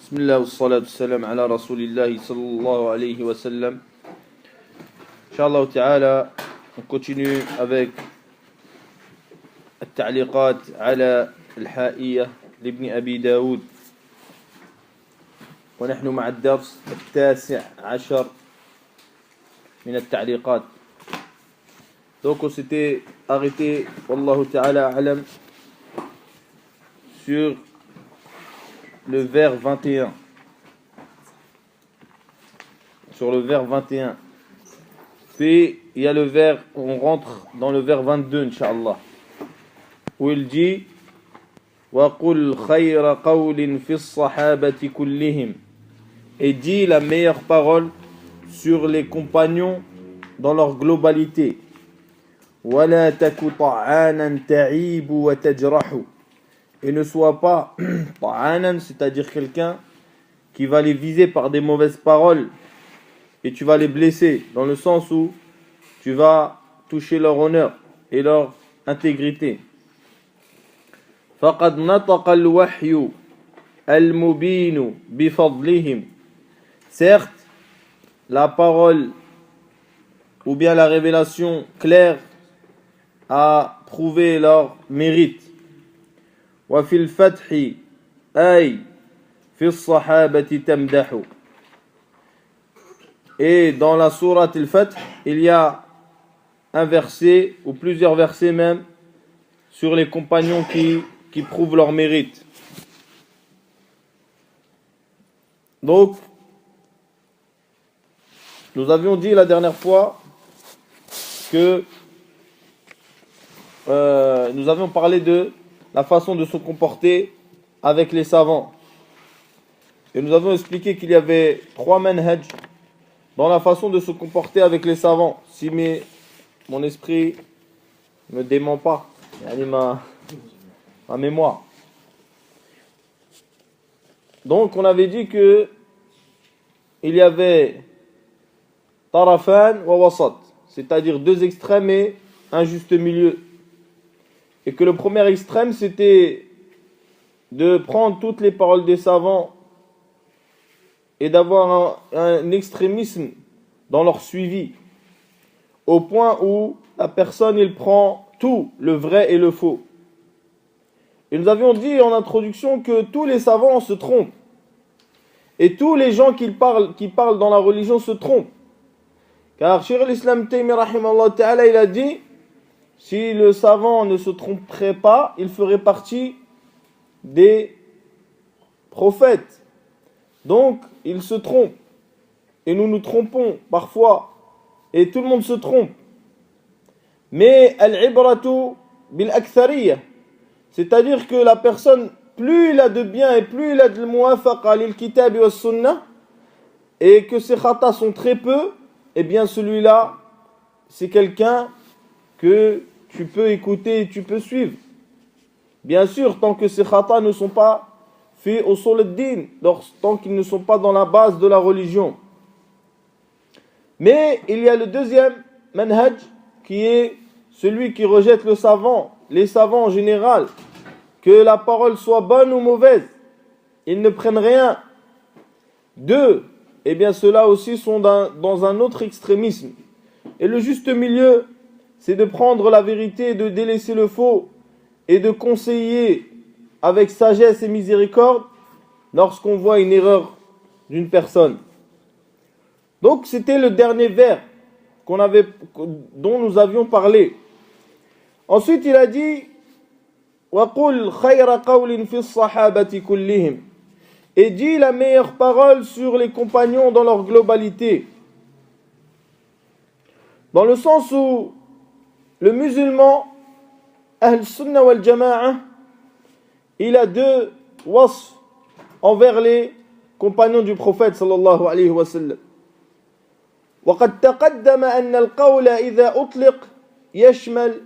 Bismillah wa salatu salam ala rasulillahi sallallahu alayhi wa sallam. Inch'Allah ta'ala, on continue avec التعليقات على الحائية لابن أبي داود ونحن مع الدرس 19 من التعليقات. Donc on s'était arrêté, wallahu ta'ala a'lam, sur le vers 21. Sur le vers 21. Puis il y a le vers, on rentre dans le vers 22, Inch'Allah, où il dit وَقُلْ خَيْرَ قَوْلٍ فِي الصَّحَابَةِ كُلِّهِمْ, et dit la meilleure parole sur les compagnons dans leur globalité. وَلَا تَكُ طَعَانًا تَعِيبُ وَتَجْرَحُ, et ne sois pas ta'anan, c'est-à-dire quelqu'un qui va les viser par des mauvaises paroles et tu vas les blesser, dans le sens où tu vas toucher leur honneur et leur intégrité. فَقَدْ نَطَقَ الْوَحْيُ الْمُبِينُ بِفَضْلِهِمْ, certes, la parole ou bien la révélation claire a prouvé leur mérite. وفي الفتح أي في الصحابة تمدح, et dans la sourate al-Fath il y a un verset ou plusieurs versets même sur les compagnons qui prouvent leur mérite. Donc nous avions dit la dernière fois que nous avions parlé de la façon de se comporter avec les savants. Et nous avons expliqué qu'il y avait 3 manhaj dans la façon de se comporter avec les savants. Si mon esprit ne me dément pas, ma mémoire. Donc on avait dit que il y avait tarafan wa wasat, c'est-à-dire 2 extrêmes et un juste milieu. Et que le premier extrême, c'était de prendre toutes les paroles des savants et d'avoir un extrémisme dans leur suivi, au point où la personne, il prend tout, le vrai et le faux. Et nous avions dit en introduction que tous les savants se trompent. Et tous les gens qui parlent dans la religion se trompent. Car Cheikh al-Islam Taymi rahimahullah ta'ala, il a dit, si le savant ne se tromperait pas, il ferait partie des prophètes. Donc, il se trompe. Et nous nous trompons parfois. Et tout le monde se trompe. Mais al-ibratu bil-akthariya, c'est-à-dire que la personne, plus il a de bien et plus il a de muwafaqa lil-kitab wa sunnah, et que ses khatas sont très peu, eh bien celui-là, c'est quelqu'un que tu peux écouter et tu peux suivre. Bien sûr, tant que ces khatas ne sont pas faits au usul ad-din, tant qu'ils ne sont pas dans la base de la religion. Mais il y a le deuxième manhaj, qui est celui qui rejette le savant, les savants en général, que la parole soit bonne ou mauvaise, ils ne prennent rien. 2, eh bien ceux-là aussi sont dans un autre extrémisme. Et le juste milieu, c'est de prendre la vérité et de délaisser le faux et de conseiller avec sagesse et miséricorde lorsqu'on voit une erreur d'une personne. Donc c'était le dernier vers dont nous avions parlé. Ensuite il a dit وَقُلْ خَيْرَ قَوْلٍ فِي الصَّحَابَةِ كُلِّهِمْ, et dit la meilleure parole sur les compagnons dans leur globalité. Dans le sens où le musulman, Ahl Sunnah wal Jama'a, il a 2 wasf envers les compagnons du prophète sallallahu alayhi wa sallam. وقد تقدم أن القول إذا أطلق يشمل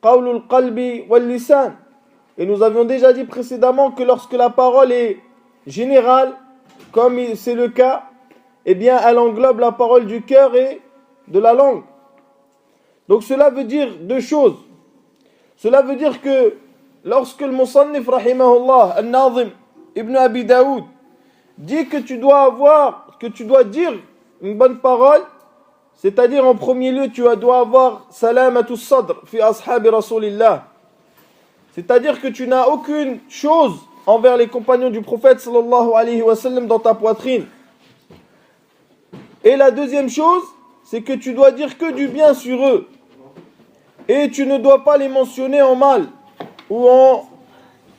قول القلب واللسان. Et nous avions déjà dit précédemment que lorsque la parole est générale, comme c'est le cas, eh bien elle englobe la parole du cœur et de la langue. Donc cela veut dire 2 choses. Cela veut dire que lorsque le Musannif rahimahullah, al-Nazim, Ibn Abi Daoud, dit que tu dois dire une bonne parole, c'est-à-dire en premier lieu, tu dois avoir salamatu sadr fi ashabi rasulillah. C'est-à-dire que tu n'as aucune chose envers les compagnons du prophète sallallahu alayhi wa sallam dans ta poitrine. Et la deuxième chose, c'est que tu dois dire que du bien sur eux. Et tu ne dois pas les mentionner en mal ou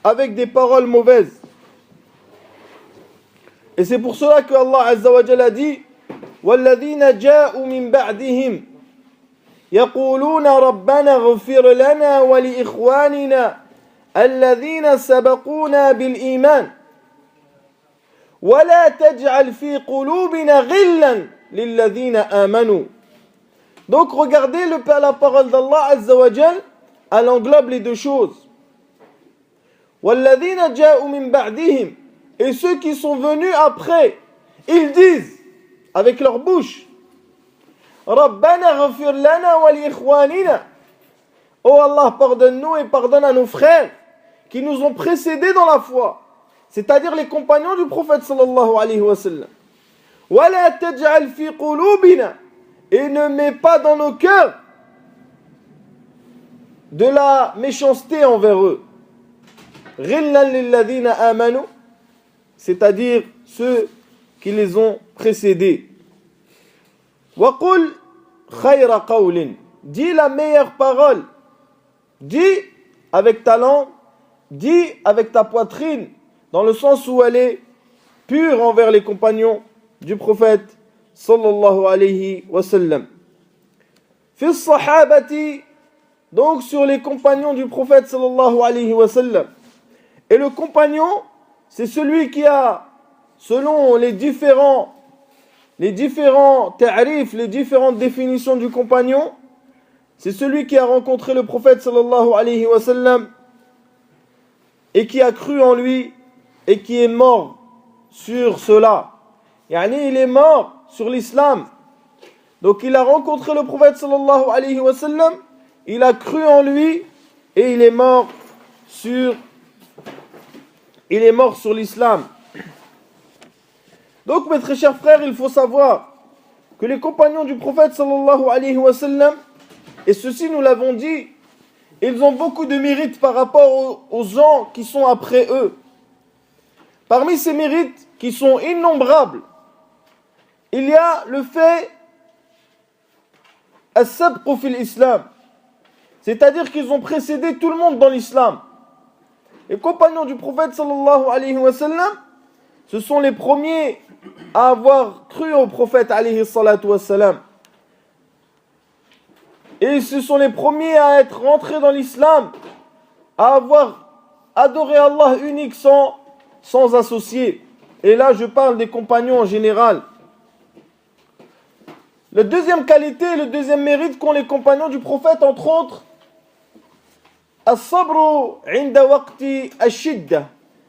avec des paroles mauvaises. Et c'est pour cela que Allah Azza wa Jalla a dit وَالَّذِينَ جَاءُوا مِن بَعْدِهِمْ يَقُولُونَ رَبَّنَا اغْفِرْ لَنَا وَلِإِخْوَانِنَا الَّذِينَ سَبَقُونَا بِالْإِيمَانِ وَلَا تَجْعَلْ فِي قُلُوبِنَا غِلًّا لِلَّذِينَ آمَنُوا. Donc regardez la parole d'Allah Azza wa Jal, elle englobe les deux choses. وَالَّذِينَ جَاءُوا مِن بَعْدِهِمْ. Et ceux qui sont venus après, ils disent avec leur bouche رَبَّنَا اغْفِرْ لَنَا وَلِإِخْوَانِنَا. Oh Allah, pardonne-nous et pardonne à nos frères qui nous ont précédés dans la foi, c'est-à-dire les compagnons du prophète sallallahu alayhi wa sallam. وَلَا تَجْعَلْ فِي قُلُوبِنَا. Et ne mets pas dans nos cœurs de la méchanceté envers eux. غِلًّا لِلَّذِينَ آمَنُوا. C'est-à-dire ceux qui les ont précédés. وَقُلْ خَيْرَ قَوْلٍ. Dis la meilleure parole. Dis avec ta langue, dis avec ta poitrine, dans le sens où elle est pure envers les compagnons du prophète sallallahu alayhi wa sallam. Fi sahabati, donc sur les compagnons du prophète sallallahu alayhi wa sallam. Et le compagnon, c'est celui qui a, selon les différents ta'rif, les différentes définitions du compagnon, c'est celui qui a rencontré le prophète sallallahu alayhi wa sallam et qui a cru en lui et qui est mort sur cela. Yani il est mort sur l'islam. Donc il a rencontré le prophète sallallahu alayhi wa sallam, il a cru en lui et il est mort sur l'islam. Donc mes très chers frères, il faut savoir que les compagnons du prophète sallallahu alayhi wa sallam, et ceci nous l'avons dit, ils ont beaucoup de mérites par rapport aux gens qui sont après eux. Parmi ces mérites qui sont innombrables, il y a le fait as-sabqu fil islam, c'est-à-dire qu'ils ont précédé tout le monde dans l'islam. Les compagnons du prophète sallallahu alayhi wa sallam, ce sont les premiers à avoir cru au prophète alayhi salatu wa sallam. Et ce sont les premiers à être rentrés dans l'islam, à avoir adoré Allah unique sans associé. Et là, je parle des compagnons en général. La deuxième qualité, le deuxième mérite qu'ont les compagnons du prophète, entre autres, as-sabru inda waqti ash-shidda.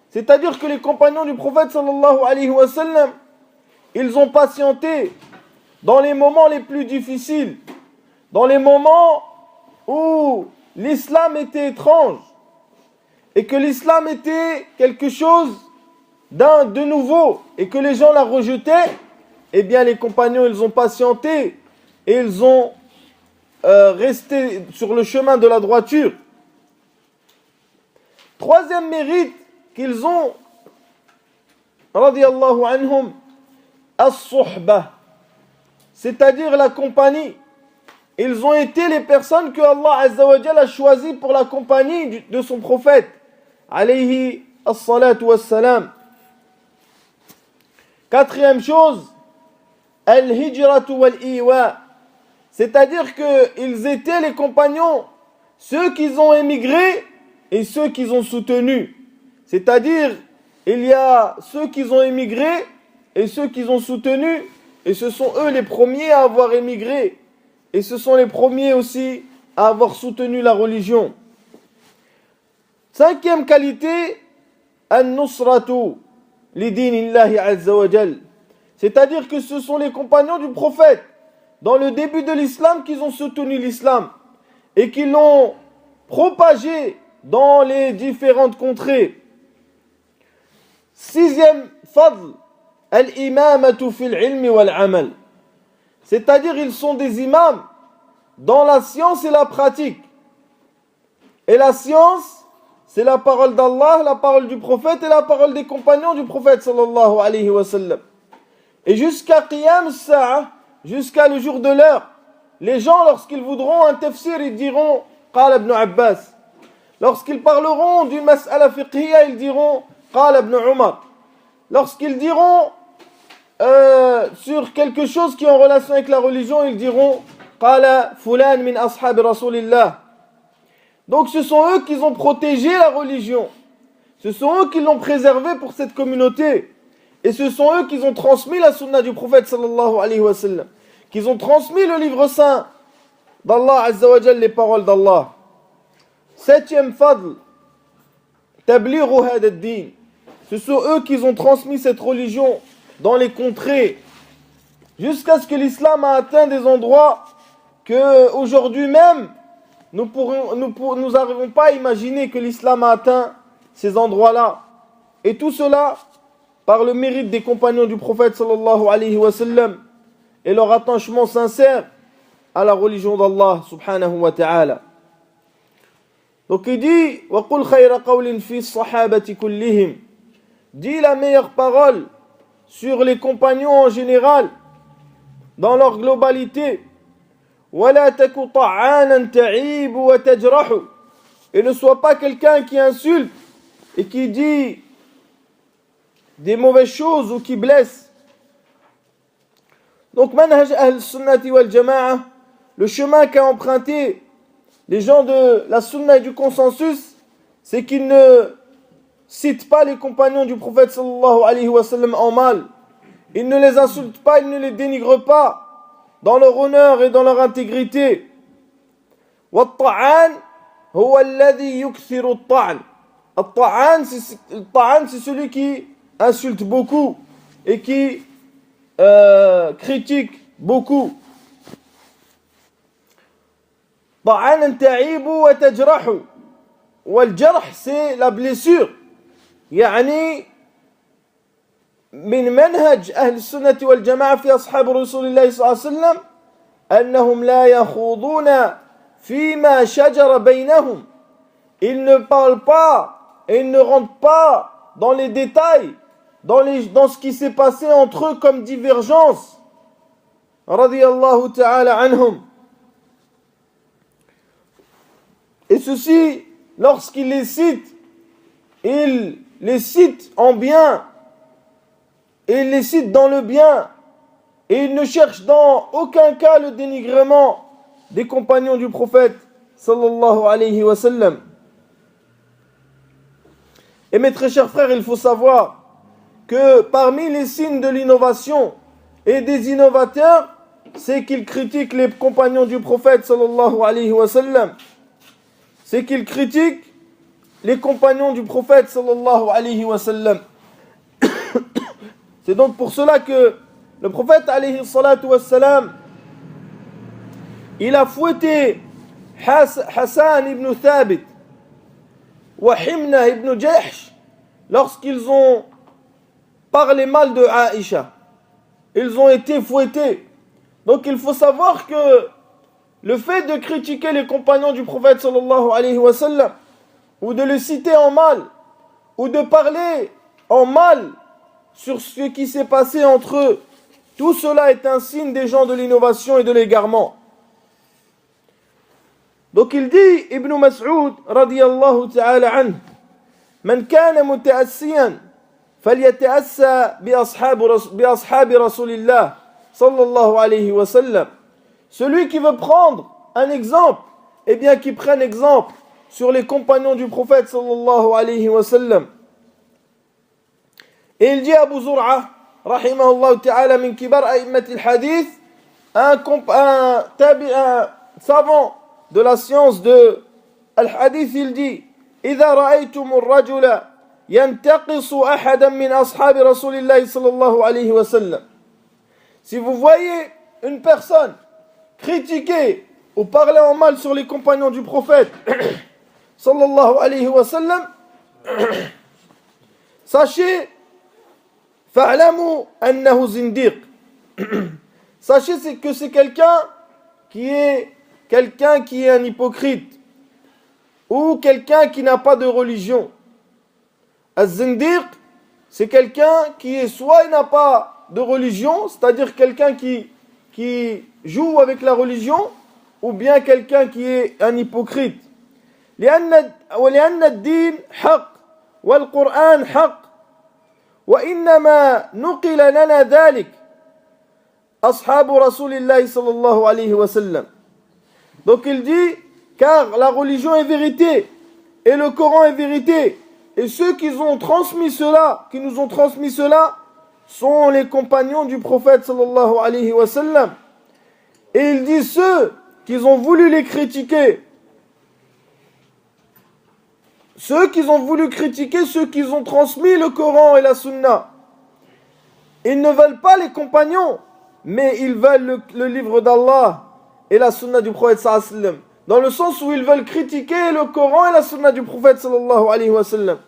C'est-à-dire que les compagnons du prophète sallallahu alayhi wa sallam, ils ont patienté dans les moments les plus difficiles, dans les moments où l'islam était étrange et que l'islam était quelque chose de nouveau et que les gens la rejetaient. Eh bien les compagnons, ils ont patienté et ils ont resté sur le chemin de la droiture. Troisième mérite qu'ils ont, radiyallahu anhum, as-suhbah, c'est-à-dire la compagnie. Ils ont été les personnes que Allah Azza wa Jalla a choisies pour la compagnie de son prophète, alayhi as-salatu was-salam. Quatrième chose, al-hijratu wal-iwa, c'est-à-dire qu'ils étaient les compagnons, ceux qui ont émigré et ceux qui ont soutenu. C'est-à-dire, il y a ceux qui ont émigré et ceux qui ont soutenu, et ce sont eux les premiers à avoir émigré. Et ce sont les premiers aussi à avoir soutenu la religion. Cinquième qualité, an-nusratu li dinillahi azza wa jal. C'est-à-dire que ce sont les compagnons du prophète, dans le début de l'islam, qui ont soutenu l'islam et qui l'ont propagé dans les différentes contrées. Sixième fadl al-imamatu fil ilmi wal amal. C'est-à-dire, ils sont des imams dans la science et la pratique. Et la science, c'est la parole d'Allah, la parole du prophète et la parole des compagnons du prophète sallallahu alayhi wa sallam. Et jusqu'à Qiyam as-Sa'a, jusqu'à le jour de l'heure, les gens, lorsqu'ils voudront un tafsir, ils diront Qala ibn Abbas. Lorsqu'ils parleront d'une mas'ala fiqhiyya, ils diront Qala ibn Umar. Lorsqu'ils diront sur quelque chose qui est en relation avec la religion, ils diront Qala fulan min ashab rasulillah. Donc ce sont eux qui ont protégé la religion. Ce sont eux qui l'ont préservée pour cette communauté. Et ce sont eux qui ont transmis la sunna du prophète sallallahu alayhi wa sallam. Qui ont transmis le livre saint d'Allah azza wa jal, les paroles d'Allah. Septième fadl, tabliru hada ad-din. Ce sont eux qui ont transmis cette religion dans les contrées jusqu'à ce que l'islam a atteint des endroits que aujourd'hui même nous n'arrivons pas à imaginer que l'islam a atteint ces endroits-là. Et tout cela par le mérite des compagnons du prophète sallallahu alayhi wa sallam et leur attachement sincère à la religion d'Allah subhanahu wa ta'ala. Donc il dit وَقُلْ خَيْرَ قَوْلٍ فِي الصَّحَابَةِ كُلِّهِمْ. Dis la meilleure parole sur les compagnons en général, dans leur globalité. وَلَا تَكُ طَعَانًا تَعِيبُ وَتَجْرَحُ. Et ne sois pas quelqu'un qui insulte et qui dit des mauvaises choses ou qui blesse. Donc manhaj ahl-sunnati wal-jama'a, le chemin qu'a emprunté les gens de la sunna et du consensus, c'est qu'ils ne citent pas les compagnons du prophète sallallahu alayhi wa sallam en mal. Ils ne les insultent pas, ils ne les dénigrent pas dans leur honneur et dans leur intégrité. وَالطَّعَانِ هُوَ الَّذِي يُكْثِرُ الطَّعْنِ. الطَّعَانِ, c'est celui qui insulte beaucoup et qui critique beaucoup. طَعَانًا تَعِيبُ وَتَجْرَحُ. والجرح, c'est la blessure. يعني من منهج أهل السنة والجماعة في أصحاب رسول الله صلى الله عليه وسلم أنهم لا يخوضون فيما شجر بينهم. Ils ne parlent pas et ils ne rentrent pas dans les détails, dans ce qui s'est passé entre eux comme divergence. Radiyallahu ta'ala anhum. Et ceci, lorsqu'ils les citent, ils les citent en bien, et ils les citent dans le bien, et ils ne cherchent dans aucun cas le dénigrement des compagnons du prophète sallallahu alayhi wa sallam. Et mes très chers frères, il faut savoir que parmi les signes de l'innovation et des innovateurs, c'est qu'ils critiquent les compagnons du prophète sallallahu alayhi wa sallam. C'est qu'ils critiquent les compagnons du prophète sallallahu alayhi wa sallam. C'est donc pour cela que le prophète alayhi salatu wa sallam, il a fouetté Hassan ibn Thabit wa Himna ibn Jahsh lorsqu'ils ont parlé mal de Aïcha. Ils ont été fouettés. Donc il faut savoir que le fait de critiquer les compagnons du prophète sallallahu alayhi wa sallam, ou de le citer en mal, ou de parler en mal sur ce qui s'est passé entre eux, tout cela est un signe des gens de l'innovation et de l'égarement. Donc il dit, Ibn Mas'ud radiyallahu ta'ala anhu, Man kana muta'assiyan falyata'assa bi ashabi rasulillah sallallahu alayhi wa sallam. Celui qui veut prendre un exemple, eh bien qu'il prenne exemple sur les compagnons du prophète sallallahu alayhi wa sallam. Et il dit à Abu Zur'a, rahimahullah ta'ala, min kibar a'immatil hadith, un savant de la science de al-hadith, il dit, إذا رأيتم الرجل ينتقص أحدا من أصحاب رسول الله صلى الله عليه وسلم. Si vous voyez une personne critiquer ou parler en mal sur les compagnons du prophète sallallahu alayhi wa sallam, sachez فَاعْلَمُوا أَنَّهُ زِنْدِيقٌ. Sachez que c'est quelqu'un qui est un hypocrite ou quelqu'un qui n'a pas de religion. Az-Zindiq, c'est quelqu'un qui est soit il n'a pas de religion, c'est-à-dire quelqu'un qui joue avec la religion, ou bien quelqu'un qui est un hypocrite. لأن الدين حق والقرآن حق وإنما نقل لنا ذلك أصحاب رسول الله صلى الله عليه وسلم. Donc il dit, car la religion est vérité et le Coran est vérité, et ceux qui nous ont transmis cela sont les compagnons du prophète sallallahu alayhi wa sallam. Et il dit ceux qui ont voulu les critiquer, ceux qui ont transmis le Coran et la Sunna, ils ne veulent pas les compagnons, mais ils veulent le livre d'Allah et la Sunna du prophète sallallahu alayhi wa sallam. Dans le sens où ils veulent critiquer le Coran et la Sunna du prophète sallallahu alayhi wa sallam.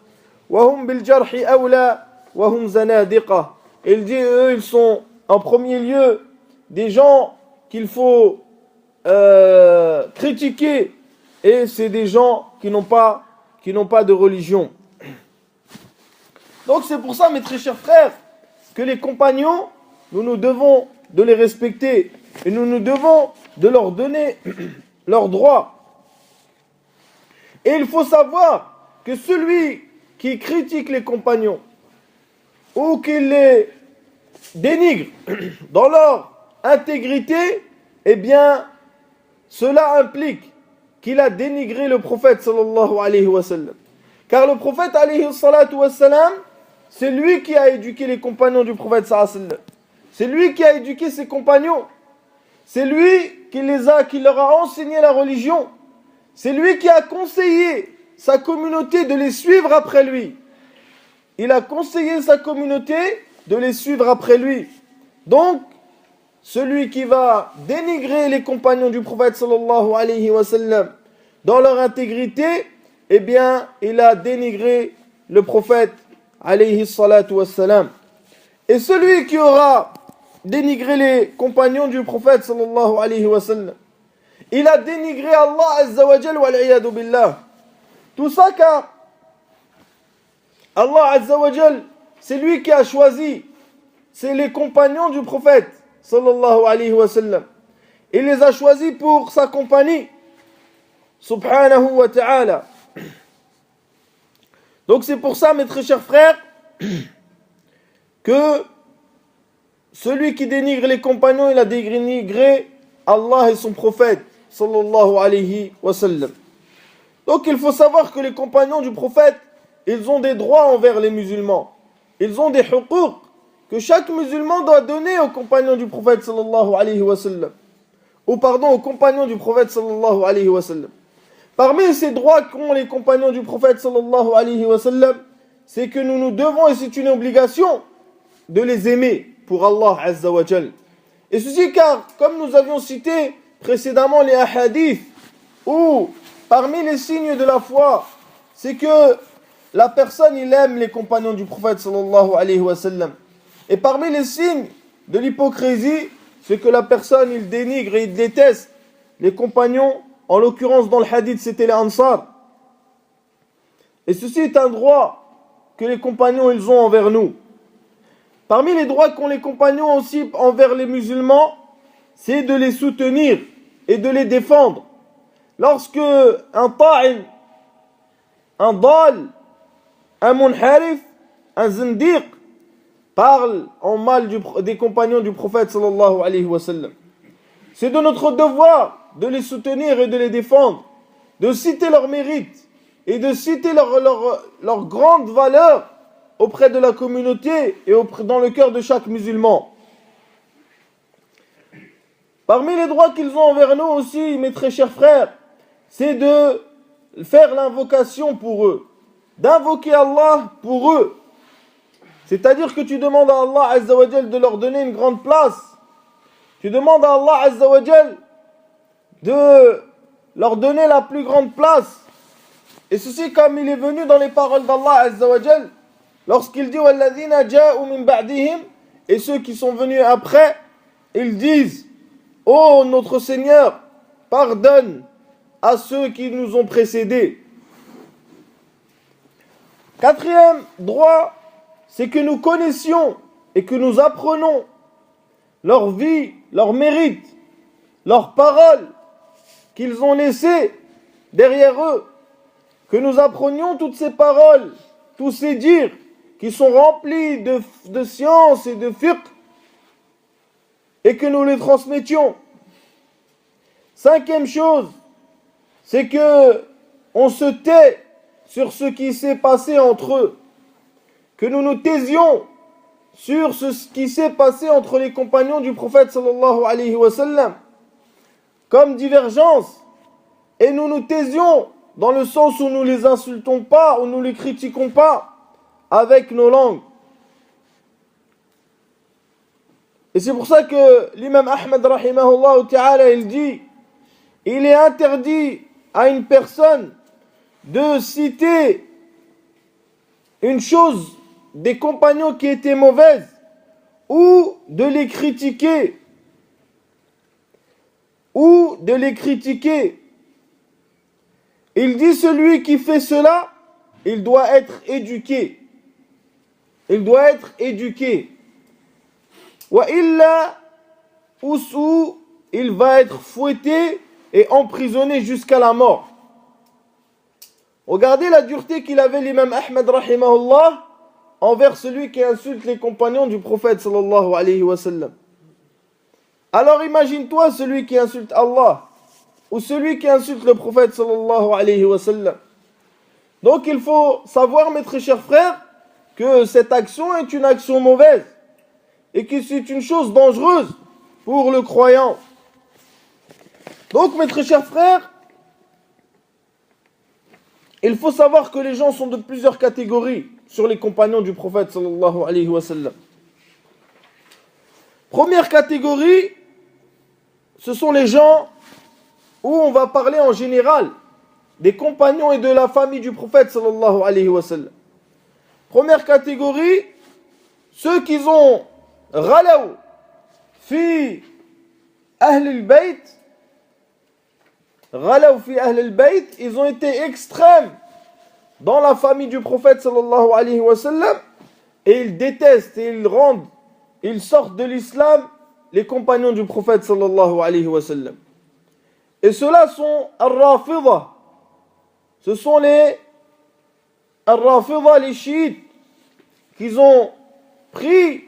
وَهُمْ بِالْجَرْحِ أَوْلَى وَهُمْ زَنَادِقَةٌ. Il dit, eux, ils sont en premier lieu des gens qu'il faut critiquer, et c'est des gens qui n'ont pas de religion. Donc c'est pour ça, mes très chers frères, que les compagnons, nous devons de les respecter et nous devons de leur donner leurs droits. Et il faut savoir que celui qui critique les compagnons ou qui les dénigre dans leur intégrité, eh bien, cela implique qu'il a dénigré le prophète sallallahu alayhi wa sallam. Car le prophète alayhi salatu wa sallam, c'est lui qui a éduqué les compagnons du prophète sallallahu alayhi wa sallam. C'est lui qui a éduqué ses compagnons. C'est lui qui leur a enseigné la religion. C'est lui qui a conseillé sa communauté de les suivre après lui. Il a conseillé sa communauté de les suivre après lui. Donc, celui qui va dénigrer les compagnons du prophète sallallahu alayhi wa sallam dans leur intégrité, eh bien, il a dénigré le prophète alayhi salatu wa sallam. Et celui qui aura dénigré les compagnons du prophète sallallahu alayhi wa sallam, il a dénigré Allah azza wa jal wal iyadu billah. Tout ça car Allah azza wa jal, c'est lui qui a choisi, c'est les compagnons du prophète sallallahu alayhi wa sallam. Il les a choisis pour sa compagnie, subhanahu wa ta'ala. Donc c'est pour ça, mes très chers frères, que celui qui dénigre les compagnons, il a dénigré Allah et son prophète sallallahu alayhi wa sallam. Donc il faut savoir que les compagnons du prophète, ils ont des droits envers les musulmans. Ils ont des huquq que chaque musulman doit donner aux compagnons du prophète sallallahu alayhi wa sallam. Ou pardon, aux compagnons du prophète sallallahu alayhi wa sallam. Parmi ces droits qu'ont les compagnons du prophète sallallahu alayhi wa sallam, c'est que nous devons, et c'est une obligation, de les aimer pour Allah azza wa jal. Et ceci car, comme nous avions cité précédemment les hadiths, où parmi les signes de la foi, c'est que la personne, il aime les compagnons du prophète sallallahu alayhi wa sallam. Et parmi les signes de l'hypocrisie, c'est que la personne, il dénigre et il déteste les compagnons. En l'occurrence, dans le hadith, c'était les Ansar. Et ceci est un droit que les compagnons, ils ont envers nous. Parmi les droits qu'ont les compagnons aussi envers les musulmans, c'est de les soutenir et de les défendre. Lorsque un ta'in, un dal, un munharif, un zindiq parle en mal des compagnons du prophète sallallahu alayhi wa sallam, c'est de notre devoir de les soutenir et de les défendre, de citer leurs mérites et de citer leur grande valeur auprès de la communauté et dans le cœur de chaque musulman. Parmi les droits qu'ils ont envers nous aussi, mes très chers frères, c'est de faire l'invocation pour eux, d'invoquer Allah pour eux. C'est-à-dire que tu demandes à Allah azza wa jal de leur donner une grande place. Tu demandes à Allah azza wa jal de leur donner la plus grande place. Et ceci comme il est venu dans les paroles d'Allah azza wa jal, lorsqu'il dit وَالَّذِينَ جَاءُوا مِن بَعْدِهِمْ, et ceux qui sont venus après, ils disent: ô notre Seigneur, pardonne à ceux qui nous ont précédés. Quatrième droit, c'est que nous connaissions et que nous apprenons leur vie, leur mérite, leurs paroles qu'ils ont laissées derrière eux. Que nous apprenions toutes ces paroles, tous ces dires qui sont remplis de science et de fiqh, et que nous les transmettions. Cinquième chose, c'est que on se tait sur ce qui s'est passé entre eux, que nous nous taisions sur ce qui s'est passé entre les compagnons du prophète sallallahu alayhi wa sallam, comme divergence, et nous nous taisions dans le sens où nous les insultons pas, où nous les critiquons pas avec nos langues. Et c'est pour ça que l'imam Ahmad rahimahullah ta'ala, il dit: il est interdit à une personne de citer une chose des compagnons qui étaient mauvaises ou de les critiquer. Il dit: celui qui fait cela, il doit être éduqué. Wa illa, ou il va être fouetté et emprisonné jusqu'à la mort. Regardez la dureté qu'il avait l'imam Ahmad rahimahullah envers celui qui insulte les compagnons du prophète sallallahu alayhi wa sallam. Alors imagine-toi celui qui insulte Allah ou celui qui insulte le prophète sallallahu alayhi wa sallam. Donc il faut savoir, mes très chers frères, que cette action est une action mauvaise et que c'est une chose dangereuse pour le croyant. Donc mes très chers frères, il faut savoir que les gens sont de plusieurs catégories sur les compagnons du prophète sallallahu alayhi wa sallam. Première catégorie, ce sont les gens où on va parler en général des compagnons et de la famille du prophète sallallahu alayhi wa sallam. Première catégorie, ceux qui ont غلوا في أهل البيت, ils ont été extrêmes dans la famille du prophète sallallahu alayhi wa sallam, et ils détestent et ils sortent de l'islam les compagnons du prophète sallallahu alayhi wa sallam. Et ceux-là sont Ar-Rafida. Ce sont les Ar-Rafida, les chiites, qui ont pris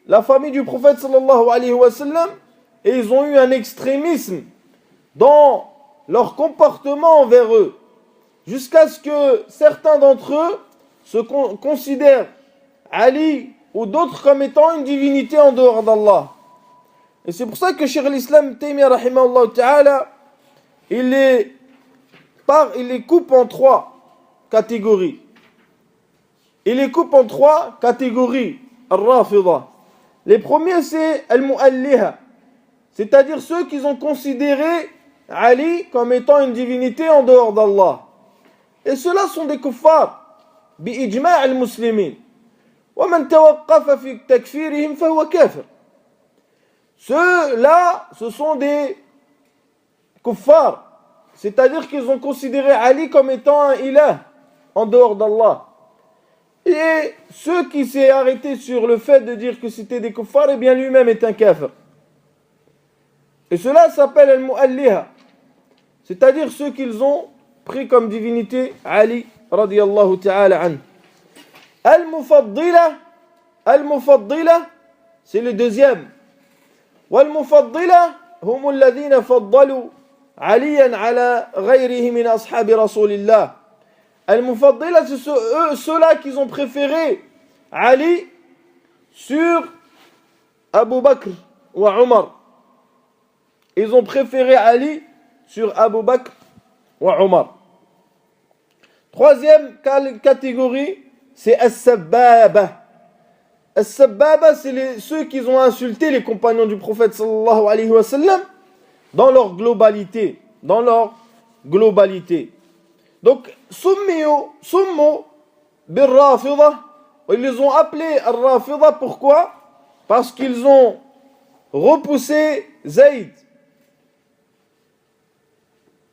la famille du prophète sallallahu alayhi wa sallam et ils ont eu un extrémisme dans leur comportement envers eux, jusqu'à ce que certains d'entre eux se considèrent Ali ou d'autres comme étant une divinité en dehors d'Allah. Et c'est pour ça que Cheikh l'Islam Taymiyyah rahimahullah ta'ala, il les coupe en trois catégories. Al-Rafida. Les premiers, c'est Al-Mu'alliha, c'est-à-dire ceux qui ont considéré Ali comme étant une divinité en dehors d'Allah. Et ceux-là sont des kuffars, bi-ijma' al-muslimin. Wa man tawaqqafa fi takfirihim fa huwa kafir. Ceux-là, ce sont des kuffars, c'est-à-dire qu'ils ont considéré Ali comme étant un ilah en dehors d'Allah. Et ceux qui s'est arrêté sur le fait de dire que c'était des kuffars, eh bien lui-même est un kafir. Et cela s'appelle al-mu'alliha, c'est-à-dire ceux qu'ils ont pris comme divinité Ali radiyallahu ta'ala an. Al-mufaddila, c'est le deuxième. Wal-mufaddila hum alladhina faddalu aliyan ala ghayrihi min ashabi rasulillah. Al-Mufaddila, c'est ceux-là qui ont préféré Ali sur Abu Bakr ou Omar. Ils ont préféré Ali sur Abu Bakr ou Omar. Troisième catégorie, c'est As-Sabbaba. As-Sabbaba, c'est ceux qui ont insulté les compagnons du prophète sallallahu alayhi wa sallam dans leur globalité. Donc, summu bir-Rafida ils les ont appelés Ar-Rafida. Pourquoi? Parce qu'ils ont repoussé Zayd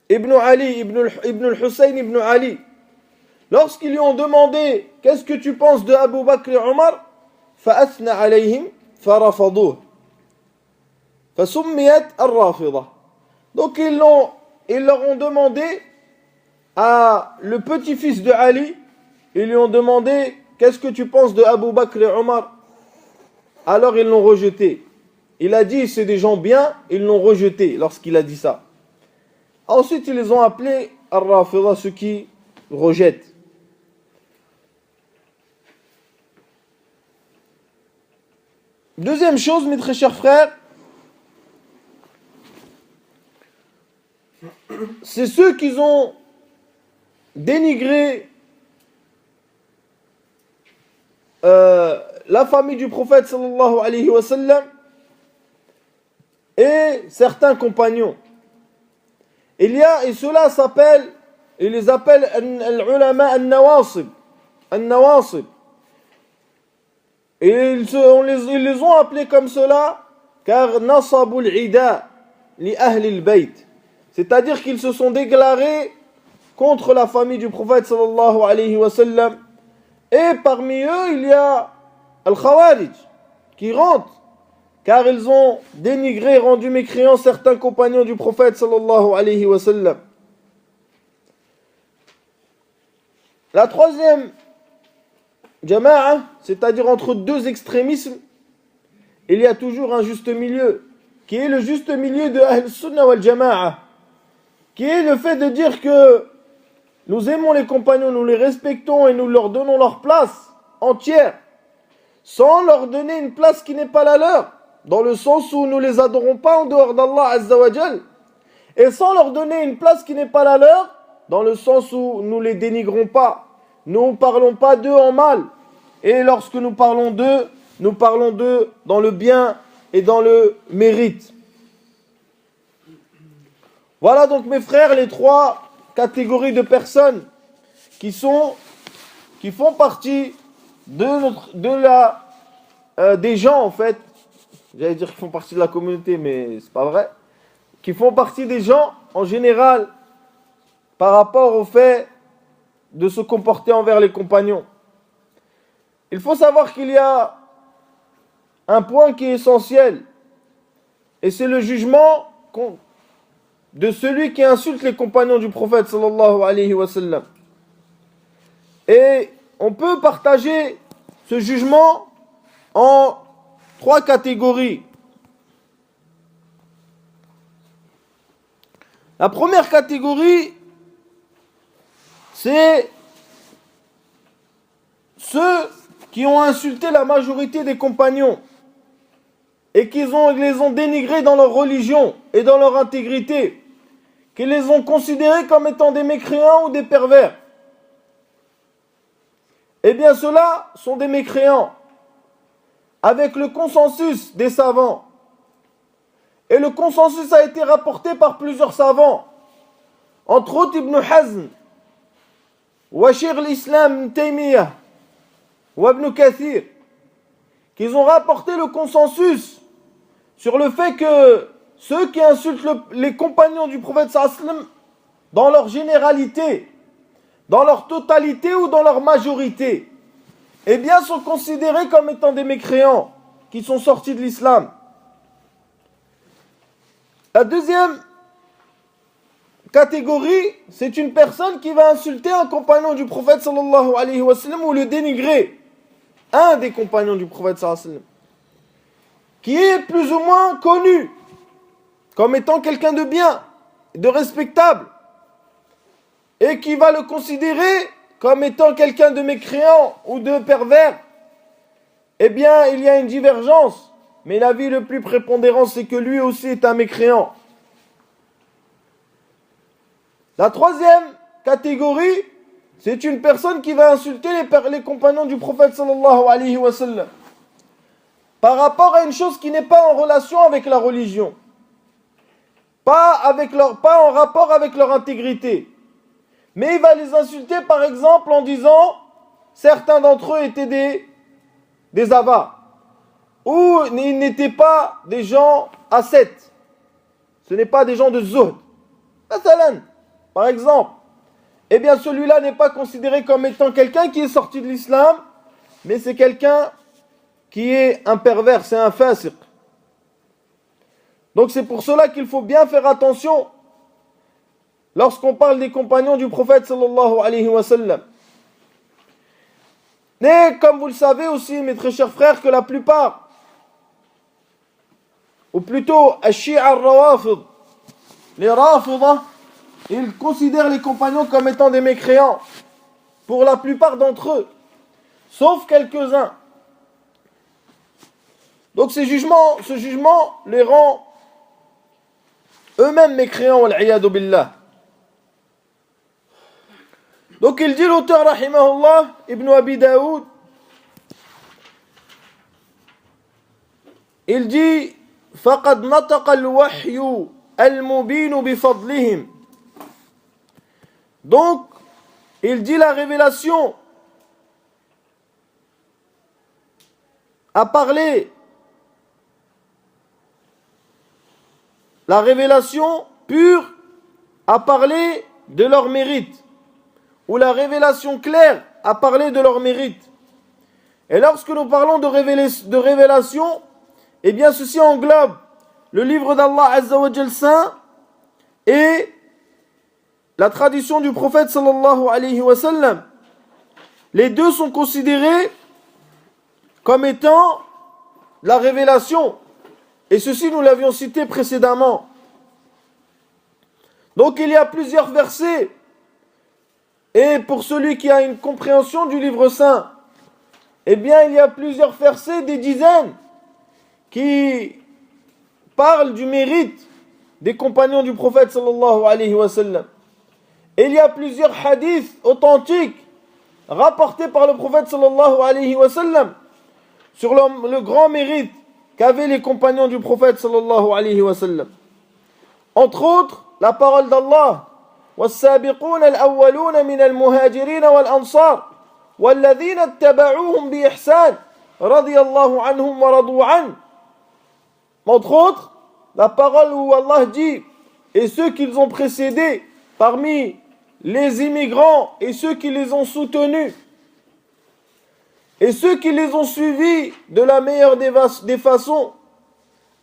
ibn Ali, ibn al-Hussein ibn Ali. Lorsqu'ils lui ont demandé qu'est-ce que tu penses de Abu Bakr et Omar, فأثنى عليهم فرفضوه فسميت الرافضة. Donc ils leur ont demandé à le petit-fils de Ali, ils lui ont demandé qu'est-ce que tu penses de Abu Bakr et Omar. Alors ils l'ont rejeté. Il a dit c'est des gens bien, ils l'ont rejeté lorsqu'il a dit ça. Ensuite ils les ont appelés Ar-Rafida, ceux qui rejettent. Deuxième chose, mes très chers frères, c'est ceux qui ont dénigré la famille du prophète sallallahu alayhi wa sallam et certains compagnons. Et cela s'appelle, ils les appellent al-ulama al-nawasib. Al-nawasib. Et ils les ont appelés comme cela car nasabul ida li ahli al-bayt. C'est-à-dire qu'ils se sont déclarés contre la famille du prophète sallallahu alayhi wa sallam. Et parmi eux, il y a al-Khawarij qui rentrent car ils ont dénigré et rendu mécréants certains compagnons du prophète sallallahu alayhi wa sallam. La troisième jama'a, c'est-à-dire entre deux extrémismes, il y a toujours un juste milieu, qui est le juste milieu de Ahl-Sunnah wal Jama'a, qui est le fait de dire que nous aimons les compagnons, nous les respectons et nous leur donnons leur place entière, sans leur donner une place qui n'est pas la leur, dans le sens où nous les adorons pas en dehors d'Allah Azza wa Jal, et sans leur donner une place qui n'est pas la leur, dans le sens où nous les dénigrons pas. Nous ne parlons pas d'eux en mal. Et lorsque nous parlons d'eux dans le bien et dans le mérite. Voilà donc mes frères les trois catégories de personnes qui font partie des gens en fait. J'allais dire qu'ils font partie de la communauté, mais c'est pas vrai. Qui font partie des gens en général par rapport au fait de se comporter envers les compagnons. Il faut savoir qu'il y a un point qui est essentiel, et c'est le jugement de celui qui insulte les compagnons du prophète sallallahu alayhi wa sallam. Et on peut partager ce jugement en trois catégories. La première catégorie, c'est ceux qui ont insulté la majorité des compagnons et qui les ont dénigrés dans leur religion et dans leur intégrité, qui les ont considérés comme étant des mécréants ou des pervers. Eh bien, ceux-là sont des mécréants, avec le consensus des savants. Et le consensus a été rapporté par plusieurs savants, entre autres Ibn Hazm, wa Shaykh al-Islam Ibn Taymiyyah, wa Ibn Kathir, qu'ils ont rapporté le consensus sur le fait que ceux qui insultent les compagnons du prophète sallallahu alayhi wa sallam, dans leur généralité, dans leur totalité ou dans leur majorité, eh bien sont considérés comme étant des mécréants qui sont sortis de l'islam. La deuxième catégorie, c'est une personne qui va insulter un compagnon du prophète sallallahu alayhi wa sallam ou le dénigrer, un des compagnons du prophète sallallahu alayhi wa sallam, qui est plus ou moins connu comme étant quelqu'un de bien, de respectable, et qui va le considérer comme étant quelqu'un de mécréant ou de pervers. Eh bien, il y a une divergence, mais l'avis le plus prépondérant, c'est que lui aussi est un mécréant. La troisième catégorie, c'est une personne qui va insulter les compagnons du prophète sallallahu alayhi wa sallam par rapport à une chose qui n'est pas en relation avec la religion, pas en rapport avec leur intégrité. Mais il va les insulter par exemple en disant certains d'entre eux étaient des avares, ou ils n'étaient pas des gens ascètes. Ce n'est pas des gens de zuhd. Par exemple, eh bien celui-là n'est pas considéré comme étant quelqu'un qui est sorti de l'islam, mais c'est quelqu'un qui est un pervers, c'est un fasiq. Donc c'est pour cela qu'il faut bien faire attention lorsqu'on parle des compagnons du prophète sallallahu alayhi wa sallam. Mais comme vous le savez aussi, mes très chers frères, que la plupart, ou plutôt Ash-Shi'a al-Rawafid, les Rafidah, ils considèrent les compagnons comme étant des mécréants, pour la plupart d'entre eux, sauf quelques-uns. Donc ce jugement les rend eux-mêmes mécréants, wal-'iyadu billah. Donc il dit l'auteur, rahimahullah, Ibn Abi Daoud, il dit فَقَدْ نَطَقَ الْوَحْيُ الْمُبِينُ بِفَضْلِهِمْ. Donc, il dit la révélation a parlé. La révélation pure a parlé de leur mérite. Ou la révélation claire a parlé de leur mérite. Et lorsque nous parlons de révélation, eh bien ceci englobe le livre d'Allah Azza wa Jal Saint et la tradition du prophète sallallahu alayhi wa sallam. Les deux sont considérés comme étant la révélation. Et ceci, nous l'avions cité précédemment. Donc il y a plusieurs versets. Et pour celui qui a une compréhension du livre saint, eh bien il y a plusieurs versets, des dizaines, qui parlent du mérite des compagnons du prophète sallallahu alayhi wa sallam. Et il y a plusieurs hadiths authentiques rapportés par le prophète sallallahu alayhi wa sallam sur le grand mérite qu'avaient les compagnons du prophète sallallahu alayhi wa sallam. Entre autres, la parole d'Allah: والسابقون الأولون من المهاجرين والأنصار والذين اتبعوهم بإحسان رضي الله عنهم ورضوا عنه. Entre autres, la parole où Allah dit: et ceux qu'ils ont précédés parmi les immigrants et ceux qui les ont soutenus et ceux qui les ont suivis de la meilleure des façons,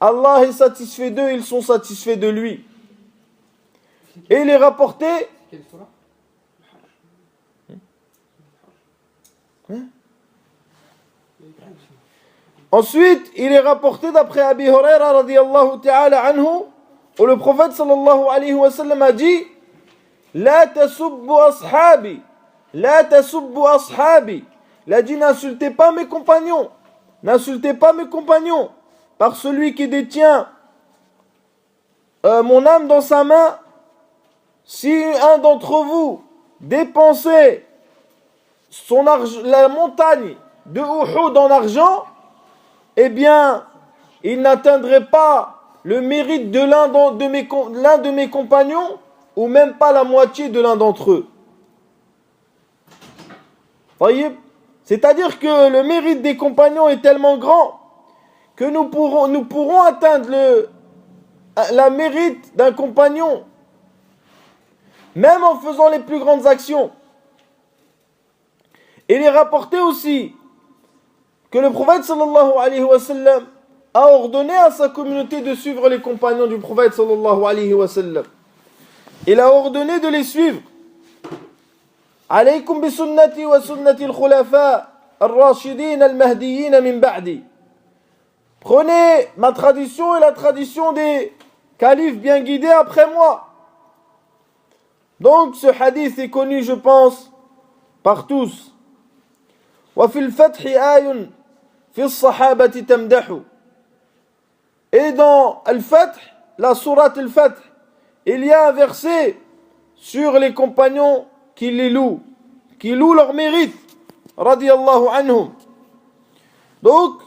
Allah est satisfait d'eux, ils sont satisfaits de lui. Et il est rapporté. Ensuite, il est rapporté d'après Abi Huraira radiyallahu ta'ala anhu, où le prophète sallallahu alayhi wa sallam a dit: La tasubbu ashabi, la tasubbu ashabi. Il a dit: n'insultez pas mes compagnons, n'insultez pas mes compagnons, par celui qui détient mon âme dans sa main. Si un d'entre vous dépensait la montagne de Uhud en argent, eh bien, il n'atteindrait pas le mérite de l'un de mes compagnons, ou même pas la moitié de l'un d'entre eux. Voyez ? C'est-à-dire que le mérite des compagnons est tellement grand que nous pourrons atteindre la mérite d'un compagnon, même en faisant les plus grandes actions. Il est rapporté aussi que le prophète sallallahu alayhi wa sallam a ordonné à sa communauté de suivre les compagnons du prophète sallallahu alayhi wa sallam. Il a ordonné de les suivre. Alaykum bi sunnati wa sunnati al-khulafa ar-rashidin al-mahdiyyin min ba'di. Prenez ma tradition et la tradition des califes bien guidés après moi. Donc ce hadith est connu, je pense, par tous. وفي الفتح آي في الصحابة تمدح. Et dans Al-Fath, la sourate Al-Fath, il y a un verset sur les compagnons qui les louent, qui louent leur mérite, radiyallahu anhum. Donc,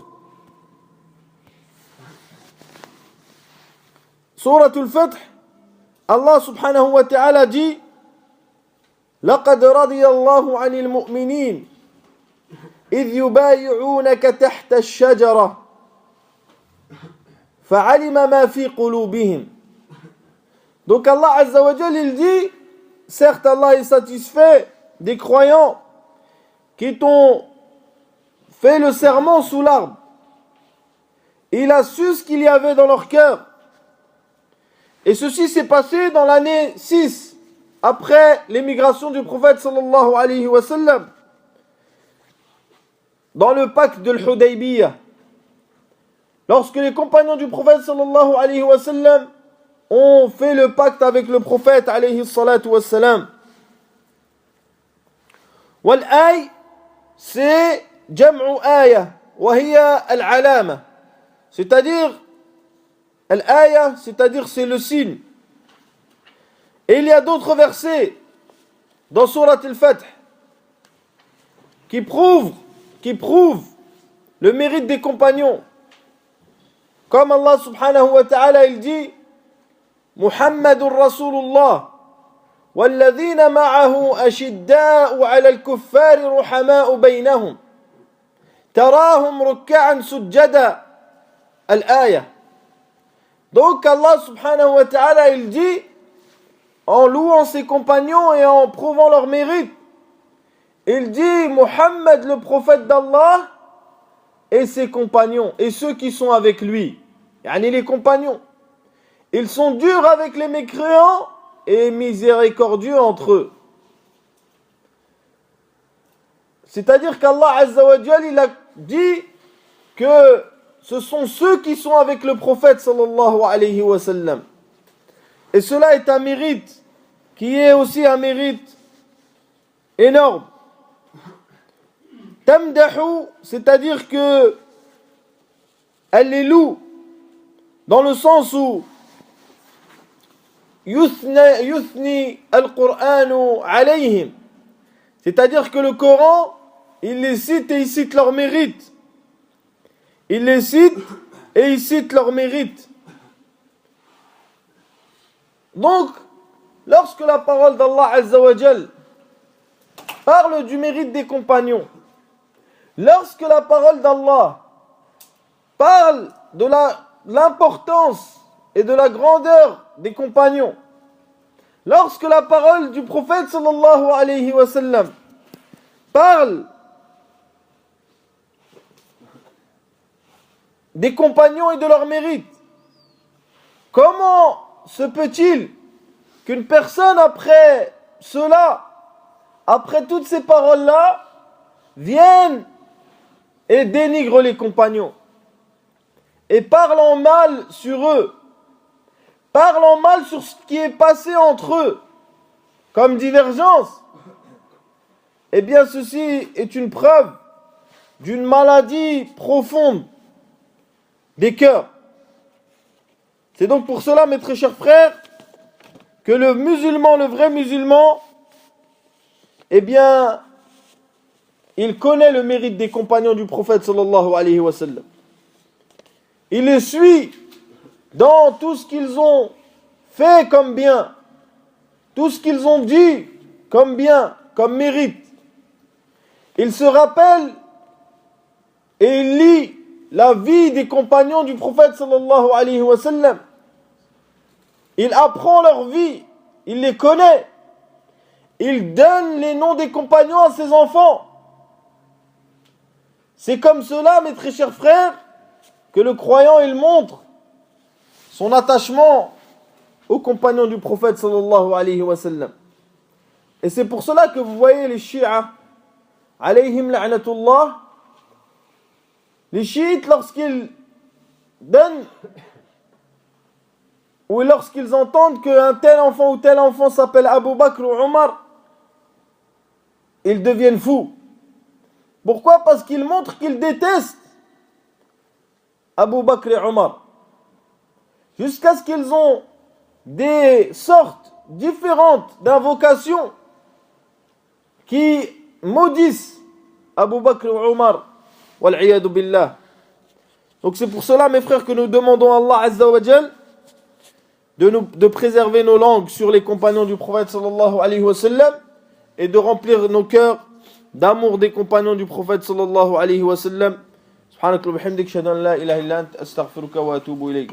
sourate Al-Fath, Allah subhanahu wa ta'ala dit: لقد رضي الله عن المؤمنين إذ يبايعونك تحت الشجرة فعلم ما في قلوبهم. Donc Allah Azza wa Jal, il dit, certes Allah est satisfait des croyants qui t'ont fait le serment sous l'arbre. Il a su ce qu'il y avait dans leur cœur. Et ceci s'est passé dans l'année 6, après l'émigration du prophète sallallahu alayhi wa sallam, dans le pacte de l'Hudaybiyah. Lorsque les compagnons du prophète sallallahu alayhi wa sallam ont fait le pacte avec le prophète alayhi salatu wa sallam. Wal-ay, c'est jam'u aya, wa hiya al-alama. C'est-à-dire, al-aya, c'est-à-dire c'est le signe. Et il y a d'autres versets dans Surat al-Fath qui prouvent le mérite des compagnons. Comme Allah subhanahu wa ta'ala, il dit Muhammadur Rasulullah والذين معه أشداء على الكفار رحماء بينهم تراهم ركعا سجدا الآية. Donc Allah subhanahu wa ta'ala, il dit, en louant ses compagnons et en prouvant leur mérite, il dit Muhammad, le prophète d'Allah, et ses compagnons, et ceux qui sont avec lui, yani les compagnons, ils sont durs avec les mécréants et miséricordieux entre eux. C'est-à-dire qu'Allah Azza wa Jal, il a dit que ce sont ceux qui sont avec le prophète sallallahu alayhi wa sallam. Et cela est un mérite qui est aussi un mérite énorme. Tamdahu, c'est-à-dire que elle les loue, dans le sens où yuthni al-Qur'anu alayhim, c'est-à-dire que le Coran, il les cite et il cite leur mérite. Il les cite et il cite leur mérite. Donc, lorsque la parole d'Allah Azza wa Jal parle du mérite des compagnons, lorsque la parole d'Allah parle de l'importance et de la grandeur des compagnons, lorsque la parole du prophète sallallahu alayhi wa sallam parle des compagnons et de leur mérite, comment se peut-il qu'une personne après cela, après toutes ces paroles-là, vienne et dénigre les compagnons et parle en mal sur eux, parle en mal sur ce qui est passé entre eux comme divergence? Eh bien, ceci est une preuve d'une maladie profonde des cœurs. C'est donc pour cela, mes très chers frères, que le musulman, le vrai musulman, eh bien, il connaît le mérite des compagnons du prophète sallallahu alayhi wa sallam. Il les suit dans tout ce qu'ils ont fait comme bien, tout ce qu'ils ont dit comme bien, comme mérite. Il se rappelle et il lit la vie des compagnons du prophète sallallahu alayhi wa sallam. Il apprend leur vie, il les connaît. Il donne les noms des compagnons à ses enfants. C'est comme cela, mes très chers frères, que le croyant, il montre son attachement aux compagnons du prophète sallallahu alayhi wa sallam. Et c'est pour cela que vous voyez les chiites, alayhim la'natullah, les chiites, lorsqu'ils donnent ou lorsqu'ils entendent qu'un tel enfant ou tel enfant s'appelle Abu Bakr ou Omar, ils deviennent fous. Pourquoi? Parce qu'ils montrent qu'ils détestent Abu Bakr et Omar, jusqu'à ce qu'ils ont des sortes différentes d'invocations qui maudissent Abu Bakr et Omar. Wal'iyadu billah. Donc c'est pour cela, mes frères, que nous demandons à Allah Azza wa Jal de préserver nos langues sur les compagnons du prophète sallallahu alayhi wa sallam et de remplir nos cœurs d'amour des compagnons du prophète sallallahu alayhi wa sallam. Subhanak wa bihamdik, shahadu an la ilaha illa ant, astaghfiruka wa atubu ilayk.